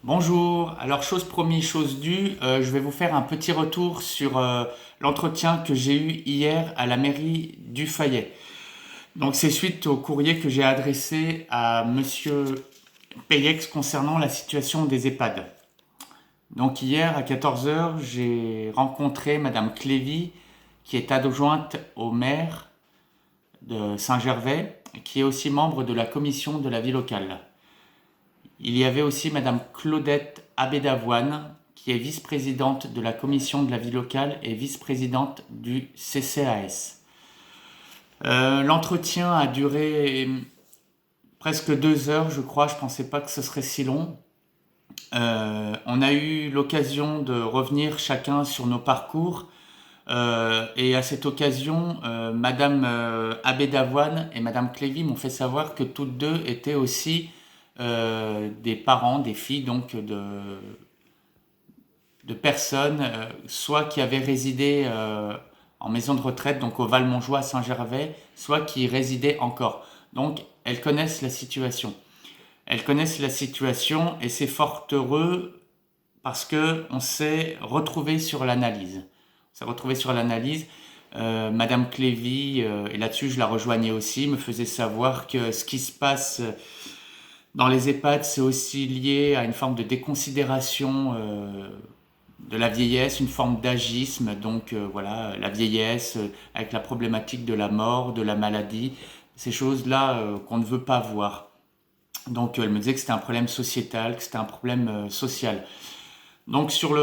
Bonjour, alors chose promise, chose due, je vais vous faire un petit retour sur l'entretien que j'ai eu hier à la mairie du Fayet. Donc c'est suite au courrier que j'ai adressé à Monsieur Payex concernant la situation des EHPAD. Donc hier à 14 heures, j'ai rencontré Madame Clévy, qui est adjointe au maire de Saint-Gervais, qui est aussi membre de la commission de la vie locale. Il y avait aussi Madame Claudette Abédavoine, qui est vice-présidente de la commission de la vie locale et vice-présidente du CCAS. L'entretien a duré presque 2 heures, je crois. Je ne pensais pas que ce serait si long. On a eu l'occasion de revenir chacun sur nos parcours. Et à cette occasion, Madame Abédavoine et Madame Clévy m'ont fait savoir que toutes deux étaient aussi des parents, des filles donc de personnes, soit qui avaient résidé en maison de retraite, donc au Val-Montjoie à Saint-Gervais, soit qui y résidaient encore. Donc elles connaissent la situation. Elles connaissent la situation et c'est fort heureux parce qu'on s'est retrouvé sur l'analyse. On s'est retrouvé sur l'analyse. Madame Clévy, et là-dessus je la rejoignais aussi, me faisait savoir que ce qui se passe dans les EHPAD, c'est aussi lié à une forme de déconsidération de la vieillesse, une forme d'agisme. Donc voilà, la vieillesse avec la problématique de la mort, de la maladie, ces choses-là qu'on ne veut pas voir. Donc elle me disait que c'était un problème sociétal, que c'était un problème social. Donc sur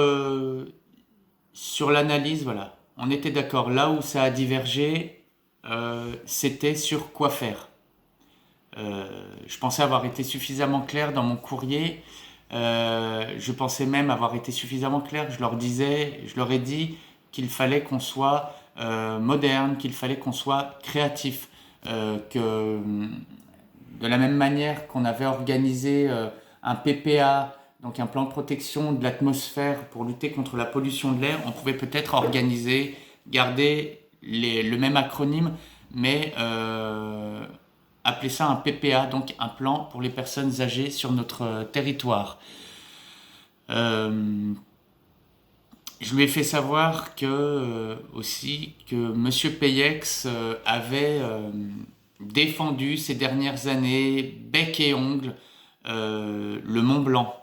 l'analyse, voilà, on était d'accord. Là où ça a divergé, c'était sur quoi faire. Je pensais avoir été suffisamment clair dans mon courrier. Je pensais même avoir été suffisamment clair. Je leur ai dit qu'il fallait qu'on soit moderne, qu'il fallait qu'on soit créatif, que de la même manière qu'on avait organisé un PPA, donc un plan de protection de l'atmosphère pour lutter contre la pollution de l'air, on pouvait peut-être organiser, garder le même acronyme, mais appeler ça un PPA, donc un plan pour les personnes âgées sur notre territoire. Je lui ai fait savoir aussi que Monsieur Payex avait défendu ces dernières années, bec et ongle, le Mont Blanc.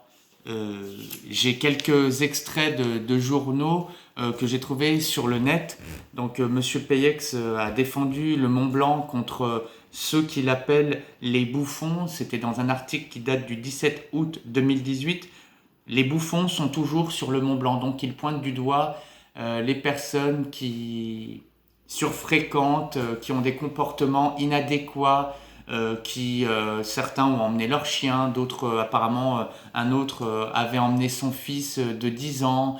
J'ai quelques extraits de journaux que j'ai trouvés sur le net. Donc Monsieur Payex a défendu le Mont Blanc contre ceux qu'il appelle les bouffons. C'était dans un article qui date du 17 août 2018. Les bouffons sont toujours sur le Mont Blanc, donc ils pointent du doigt les personnes qui surfréquentent, qui ont des comportements inadéquats, certains ont emmené leur chien, d'autres apparemment un autre avait emmené son fils de 10 ans,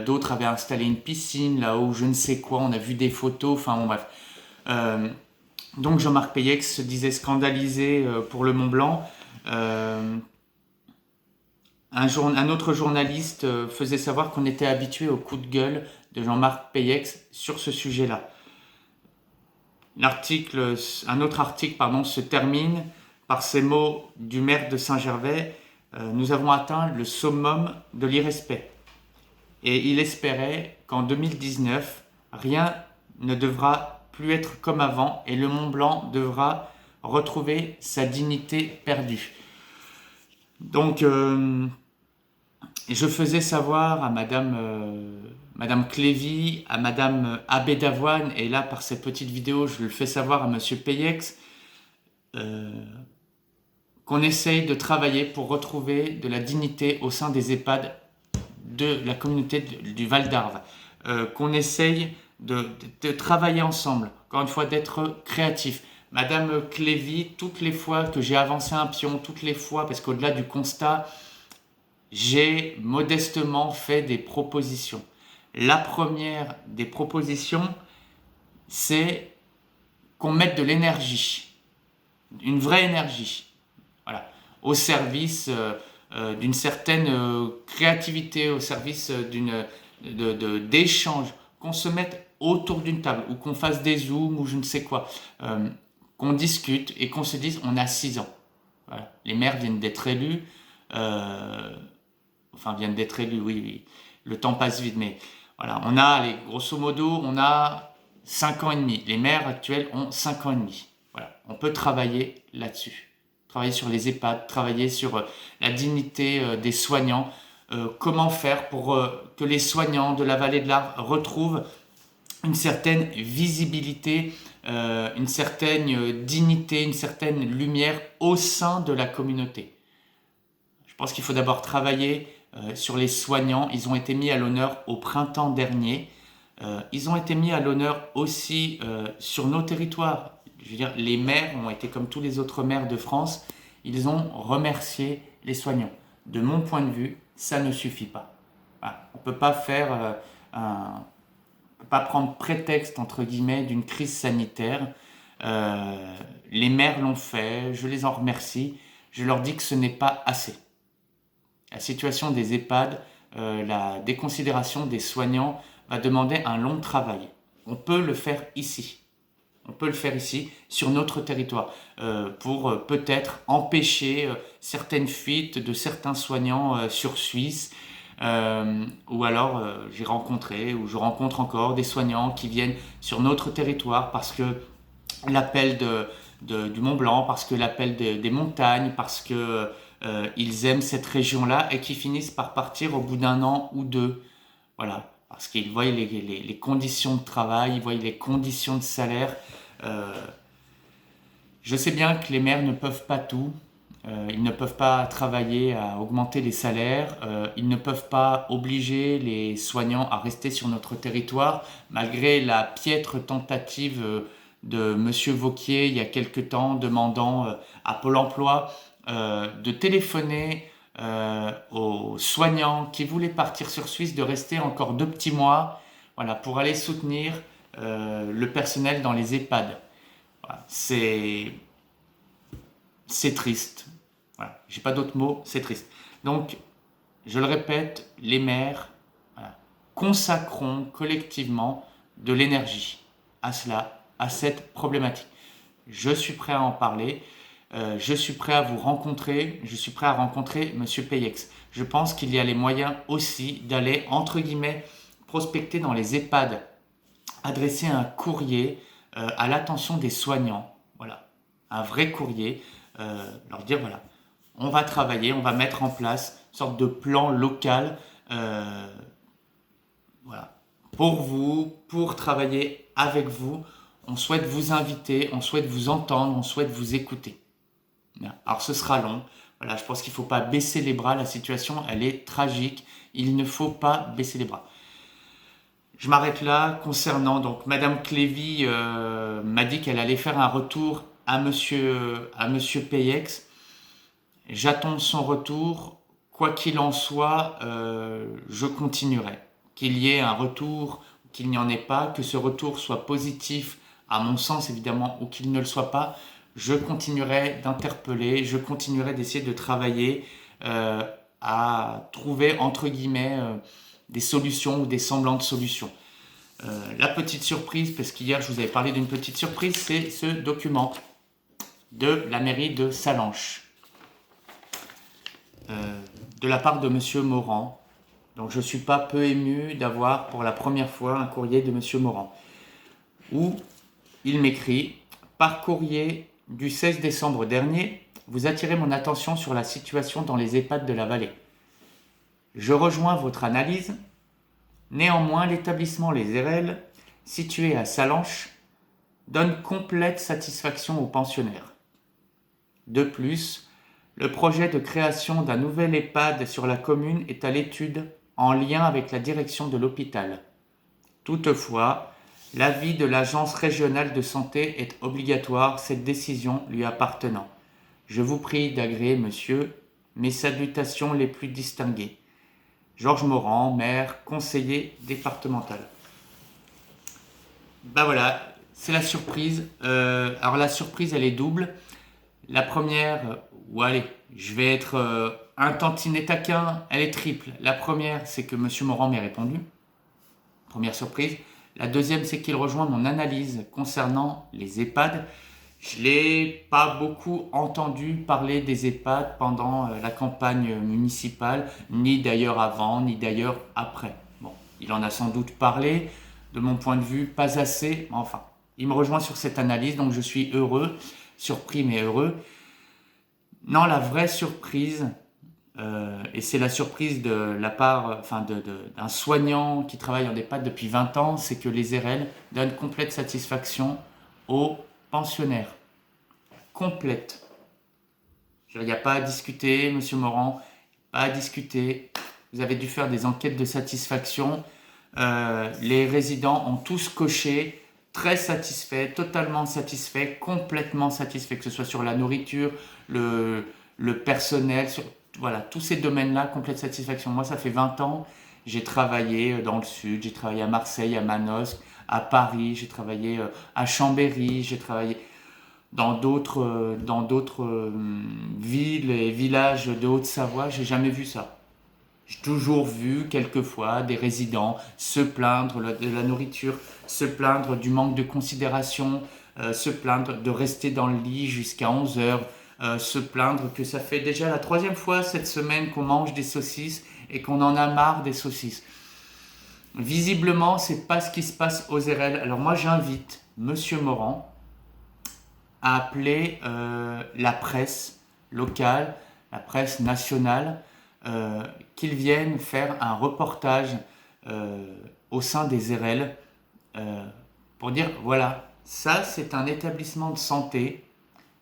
d'autres avaient installé une piscine là-haut, je ne sais quoi, on a vu des photos, enfin bon bref. Donc Jean-Marc Payex se disait scandalisé pour le Mont Blanc. Un autre journaliste faisait savoir qu'on était habitué au coup de gueule de Jean-Marc Payex sur ce sujet-là. Un autre article se termine par ces mots du maire de Saint-Gervais. Nous avons atteint le summum de l'irrespect. Et il espérait qu'en 2019, rien ne devra plus être comme avant et le Mont Blanc devra retrouver sa dignité perdue. Donc, je faisais savoir à Madame Clévy, à Madame Abédavoine, et là par cette petite vidéo je le fais savoir à Monsieur Payex, qu'on essaye de travailler pour retrouver de la dignité au sein des EHPAD de la communauté du Val d'Arve, qu'on essaye de travailler ensemble, encore une fois d'être créatif. Madame Clévy, toutes les fois que j'ai avancé un pion, toutes les fois, parce qu'au-delà du constat, j'ai modestement fait des propositions. La première des propositions, c'est qu'on mette de l'énergie, une vraie énergie, voilà, au service d'une certaine créativité, au service d'échange, qu'on se mette autour d'une table ou qu'on fasse des zooms ou je ne sais quoi, qu'on discute et qu'on se dise on a 6 ans. Voilà. Les maires viennent d'être élus. enfin viennent d'être élus, oui, oui, le temps passe vite, mais voilà, on a, allez, grosso modo, on a 5 ans et demi. Les maires actuels ont 5 ans et demi. Voilà, on peut travailler là-dessus. Travailler sur les EHPAD, travailler sur la dignité des soignants. Comment faire pour que les soignants de la vallée de l'Arve retrouvent une certaine visibilité, une certaine dignité, une certaine lumière au sein de la communauté. Je pense qu'il faut d'abord travailler sur les soignants. Ils ont été mis à l'honneur au printemps dernier. Ils ont été mis à l'honneur aussi sur nos territoires. Je veux dire, les maires ont été comme tous les autres maires de France. Ils ont remercié les soignants. De mon point de vue, ça ne suffit pas. Voilà. On ne peut pas faire pas prendre prétexte entre guillemets d'une crise sanitaire. Les maires l'ont fait, je les en remercie. Je leur dis que ce n'est pas assez. La situation des EHPAD, la déconsidération des soignants va demander un long travail. On peut le faire ici. On peut le faire ici, sur notre territoire, pour peut-être empêcher certaines fuites de certains soignants sur Suisse. Ou alors j'ai rencontré, ou je rencontre encore des soignants qui viennent sur notre territoire parce que l'appel du Mont Blanc, parce que l'appel des montagnes, parce que ils aiment cette région-là et qui finissent par partir au bout d'un an ou deux. Voilà, parce qu'ils voient les conditions de travail, ils voient les conditions de salaire. Je sais bien que les maires ne peuvent pas tout. Ils ne peuvent pas travailler à augmenter les salaires, ils ne peuvent pas obliger les soignants à rester sur notre territoire, malgré la piètre tentative de M. Wauquiez il y a quelque temps, demandant à Pôle emploi de téléphoner aux soignants qui voulaient partir sur Suisse de rester encore 2 petits mois, voilà, pour aller soutenir le personnel dans les EHPAD. Voilà, c'est triste. Voilà, j'ai pas d'autres mots, c'est triste. Donc, je le répète, les maires, voilà, consacrons collectivement de l'énergie à cela, à cette problématique. Je suis prêt à en parler, je suis prêt à vous rencontrer, je suis prêt à rencontrer M. Peyex. Je pense qu'il y a les moyens aussi d'aller, entre guillemets, prospecter dans les EHPAD, adresser un courrier à l'attention des soignants, voilà, un vrai courrier, leur dire voilà, on va travailler, on va mettre en place une sorte de plan local voilà, pour vous, pour travailler avec vous. On souhaite vous inviter, on souhaite vous entendre, on souhaite vous écouter. Alors ce sera long. Voilà, je pense qu'il ne faut pas baisser les bras. La situation, elle est tragique. Il ne faut pas baisser les bras. Je m'arrête là concernant donc Madame Clévy m'a dit qu'elle allait faire un retour à Monsieur Peyex. J'attends son retour. Quoi qu'il en soit, je continuerai. Qu'il y ait un retour ou qu'il n'y en ait pas, que ce retour soit positif, à mon sens évidemment, ou qu'il ne le soit pas, je continuerai d'interpeller, je continuerai d'essayer de travailler à trouver, entre guillemets, des solutions ou des semblants de solutions. La petite surprise, parce qu'hier je vous avais parlé d'une petite surprise, c'est ce document de la mairie de Sallanches. De la part de M. Morand. Donc je ne suis pas peu ému d'avoir pour la première fois un courrier de M. Morand, où il m'écrit « Par courrier du 16 décembre dernier, vous attirez mon attention sur la situation dans les EHPAD de la vallée. Je rejoins votre analyse. Néanmoins, l'établissement Les RL, situé à Sallanches, donne complète satisfaction aux pensionnaires. De plus, le projet de création d'un nouvel EHPAD sur la commune est à l'étude en lien avec la direction de l'hôpital. Toutefois, l'avis de l'Agence régionale de santé est obligatoire, cette décision lui appartenant. Je vous prie d'agréer, monsieur, mes salutations les plus distinguées. Georges Morand, maire, conseiller départemental. » Ben voilà, c'est la surprise. Alors la surprise, elle est double. La première, allez, je vais être un tantinet taquin, elle est triple. La première, c'est que M. Morand m'ait répondu. Première surprise. La deuxième, c'est qu'il rejoint mon analyse concernant les EHPAD. Je l'ai pas beaucoup entendu parler des EHPAD pendant la campagne municipale, ni d'ailleurs avant, ni d'ailleurs après. Bon, il en a sans doute parlé, de mon point de vue, pas assez, mais enfin, il me rejoint sur cette analyse, donc je suis heureux, surpris mais heureux. Non, la vraie surprise, et c'est la surprise de la part, d'un soignant qui travaille en EHPAD depuis 20 ans, c'est que les RL donnent complète satisfaction aux pensionnaires. Complète. Il n'y a pas à discuter, Monsieur Morand, pas à discuter. Vous avez dû faire des enquêtes de satisfaction. Les résidents ont tous coché, très satisfaits, totalement satisfaits, complètement satisfaits, que ce soit sur la nourriture, le personnel, sur voilà, tous ces domaines-là, complète satisfaction. Moi, ça fait 20 ans, j'ai travaillé dans le sud, j'ai travaillé à Marseille, à Manosque, à Paris, j'ai travaillé à Chambéry, j'ai travaillé dans d'autres villes et villages de Haute-Savoie, j'ai jamais vu ça. J'ai toujours vu quelquefois des résidents se plaindre de la nourriture, se plaindre du manque de considération, se plaindre de rester dans le lit jusqu'à 11 heures, se plaindre que ça fait déjà la troisième fois cette semaine qu'on mange des saucisses et qu'on en a marre des saucisses. Visiblement, c'est pas ce qui se passe aux RL. Alors moi, j'invite Monsieur Morand à appeler la presse locale, la presse nationale, qu'ils viennent faire un reportage au sein des RL pour dire, voilà, ça c'est un établissement de santé,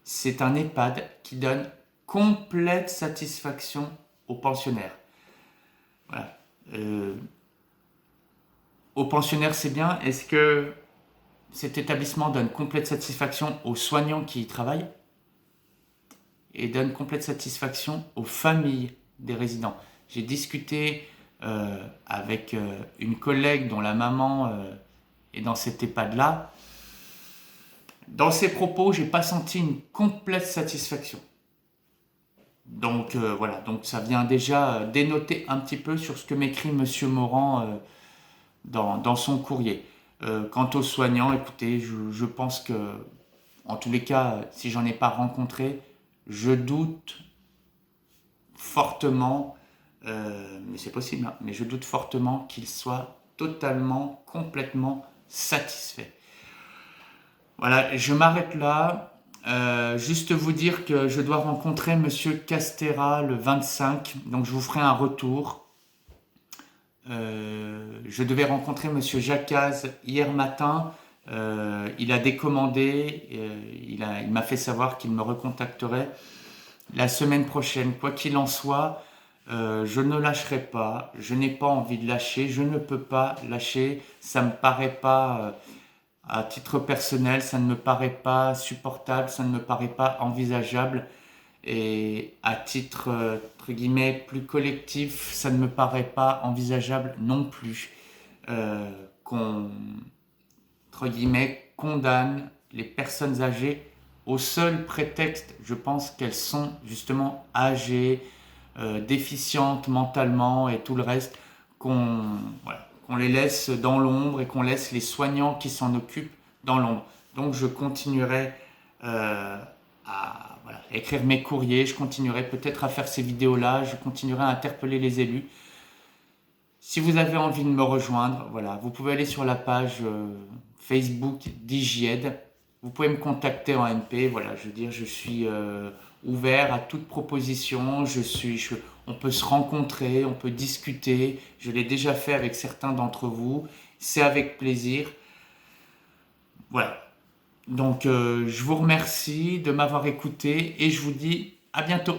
c'est un EHPAD qui donne complète satisfaction aux pensionnaires. Voilà. Aux pensionnaires, c'est bien. Est-ce que cet établissement donne complète satisfaction aux soignants qui y travaillent et donne complète satisfaction aux familles des résidents? J'ai discuté avec une collègue dont la maman est dans cet EHPAD-là. Dans ses propos, j'ai pas senti une complète satisfaction. Donc voilà, donc ça vient déjà dénoter un petit peu sur ce que m'écrit Monsieur Morand dans son courrier. Quant aux soignants, écoutez, je pense que, en tous les cas, si j'en ai pas rencontré, je doute fortement, mais c'est possible, hein, mais je doute fortement qu'ils soient totalement, complètement satisfaits. Voilà, je m'arrête là. Juste vous dire que je dois rencontrer Monsieur Castera le 25, donc je vous ferai un retour. Je devais rencontrer Monsieur Jacaz hier matin. Il a décommandé. Il m'a fait savoir qu'il me recontacterait la semaine prochaine. Quoi qu'il en soit, je ne lâcherai pas. Je n'ai pas envie de lâcher. Je ne peux pas lâcher. Ça me paraît pas, à titre personnel, ça ne me paraît pas supportable. Ça ne me paraît pas envisageable. Et à titre, entre guillemets, plus collectif, ça ne me paraît pas envisageable non plus qu'on, entre guillemets, condamne les personnes âgées au seul prétexte, je pense, qu'elles sont justement âgées, déficientes mentalement et tout le reste, qu'on les laisse dans l'ombre et qu'on laisse les soignants qui s'en occupent dans l'ombre. Donc je continuerai à écrire mes courriers, je continuerai peut-être à faire ces vidéos-là, je continuerai à interpeller les élus. Si vous avez envie de me rejoindre, voilà, vous pouvez aller sur la page Facebook d'Hygiède. Vous pouvez me contacter en MP. Voilà, je veux dire, je suis ouvert à toute proposition. On peut se rencontrer, on peut discuter. Je l'ai déjà fait avec certains d'entre vous. C'est avec plaisir. Voilà. Donc, je vous remercie de m'avoir écouté et je vous dis à bientôt.